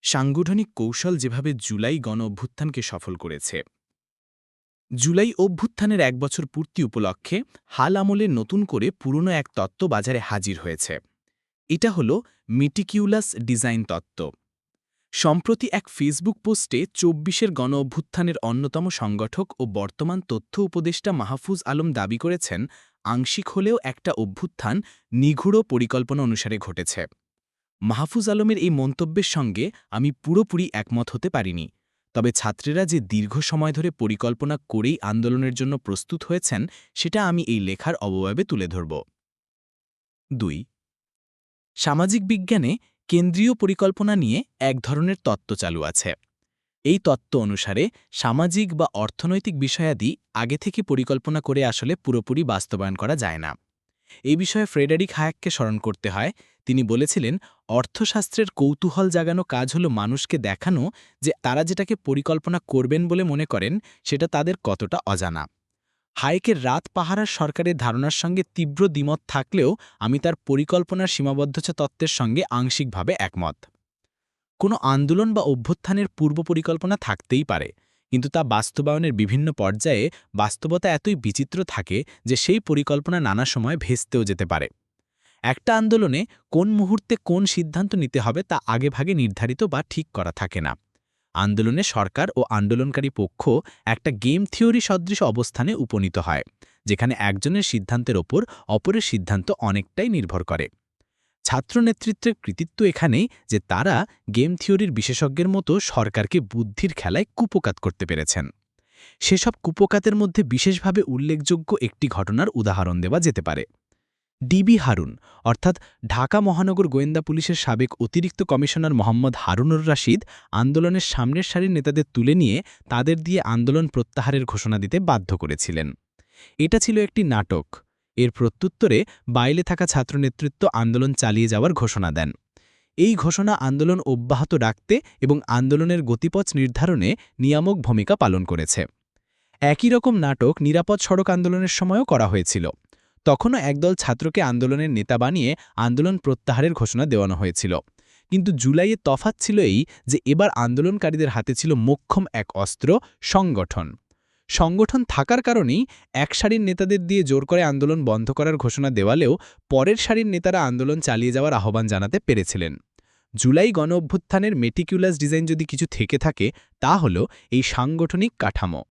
সাংগঠনিক কৌশল যেভাবে জুলাই গণ-অভ্যুত্থানকে সফল করেছে। জুলাই অভ্যুত্থানের ১ বছর পূর্তি উপলক্ষে হাল আমলে নতুন করে পুরনো এক তত্ত্ব বাজারে হাজির হয়েছে। এটা হল মেটিকিউলাস ডিজাইন তত্ত্ব। সম্প্রতি এক ফেসবুক পোস্টে ২৪-এর গণ-অভ্যুত্থানের অন্যতম সংগঠক ও বর্তমান তথ্য উপদেষ্টা মাহফুজ আলম দাবি করেছেন, আংশিক হলেও একটা অভ্যুত্থান নিগূঢ় পরিকল্পনা অনুসারে ঘটেছে। মাহফুজ আলমের এই মন্তব্যের সঙ্গে আমি পুরোপুরি একমত হতে পারিনি। তবে ছাত্রেরা যে দীর্ঘ সময় ধরে পরিকল্পনা করেই আন্দোলনের জন্য প্রস্তুত হয়েছেন, সেটা আমি এই লেখার অবয়বে তুলে ধরব। ২. সামাজিক বিজ্ঞানে কেন্দ্রীয় পরিকল্পনা নিয়ে এক ধরনের তত্ত্ব চালু আছে। এই তত্ত্ব অনুসারে সামাজিক বা অর্থনৈতিক বিষয়াদি আগে থেকে পরিকল্পনা করে আসলে পুরোপুরি বাস্তবায়ন করা যায় না। এই বিষয়ে ফ্রেডারিক হায়াককে স্মরণ করতে হয়। তিনি বলেছিলেন, অর্থশাস্ত্রের কৌতূহল জাগানো কাজ হলো মানুষকে দেখানো যে তারা যেটাকে পরিকল্পনা করবেন বলে মনে করেন সেটা তাদের কতটা অজানা। হায়েকের রাত পাহারার সরকারের ধারণার সঙ্গে তীব্র দ্বিমত থাকলেও আমি তার পরিকল্পনার সীমাবদ্ধতা তত্ত্বের সঙ্গে আংশিকভাবে একমত। কোনো আন্দোলন বা অভ্যুত্থানের পূর্ব পরিকল্পনা থাকতেই পারে, কিন্তু তা বাস্তবায়নের বিভিন্ন পর্যায়ে বাস্তবতা এতই বিচিত্র থাকে যে সেই পরিকল্পনা নানা সময় ভেস্তেও যেতে পারে। একটা আন্দোলনে কোন মুহূর্তে কোন সিদ্ধান্ত নিতে হবে তা আগেভাগে নির্ধারিত বা ঠিক করা থাকে না। আন্দোলনে সরকার ও আন্দোলনকারী পক্ষ একটা গেম থিওরি সদৃশ অবস্থানে উপনীত হয়, যেখানে একজনের সিদ্ধান্তের ওপর অপরের সিদ্ধান্ত অনেকটাই নির্ভর করে। ছাত্র নেতৃত্বের কৃতিত্ব এখানেই যে তারা গেম থিওরির বিশেষজ্ঞের মতো সরকারকে বুদ্ধির খেলায় কুপোকাত করতে পেরেছেন। সেসব কুপোকাতের মধ্যে বিশেষভাবে উল্লেখযোগ্য একটি ঘটনার উদাহরণ দেওয়া যেতে পারে। ডিবি হারুন, অর্থাৎ ঢাকা মহানগর গোয়েন্দা পুলিশের সাবেক অতিরিক্ত কমিশনার মোহাম্মদ হারুনুর রাশিদ আন্দোলনের সামনের সারির নেতাদের তুলে নিয়ে তাদের দিয়ে আন্দোলন প্রত্যাহারের ঘোষণা দিতে বাধ্য করেছিলেন। এটা ছিল একটি নাটক। এর প্রত্যুত্তরে বাইরে থাকা ছাত্র নেতৃত্ব আন্দোলন চালিয়ে যাওয়ার ঘোষণা দেন। এই ঘোষণা আন্দোলন অব্যাহত রাখতে এবং আন্দোলনের গতিপথ নির্ধারণে নিয়ামক ভূমিকা পালন করেছে। একই রকম নাটক নিরাপদ সড়ক আন্দোলনের সময়ও করা হয়েছিল। তখনও একদল ছাত্রকে আন্দোলনের নেতা বানিয়ে আন্দোলন প্রত্যাহারের ঘোষণা দেওয়ানো হয়েছিল। কিন্তু জুলাইয়ে তফাৎ ছিল এই যে এবার আন্দোলনকারীদের হাতে ছিল মোক্ষম এক অস্ত্র, সংগঠন। সংগঠন থাকার কারণেই এক সারির নেতাদের দিয়ে জোর করে আন্দোলন বন্ধ করার ঘোষণা দেওয়ালেও পরের সারির নেতারা আন্দোলন চালিয়ে যাওয়ার আহ্বান জানাতে পেরেছিলেন। জুলাই গণ-অভ্যুত্থানের মেটিকিউলাস ডিজাইন যদি কিছু থেকে থাকে তা হল এই সাংগঠনিক কাঠামো।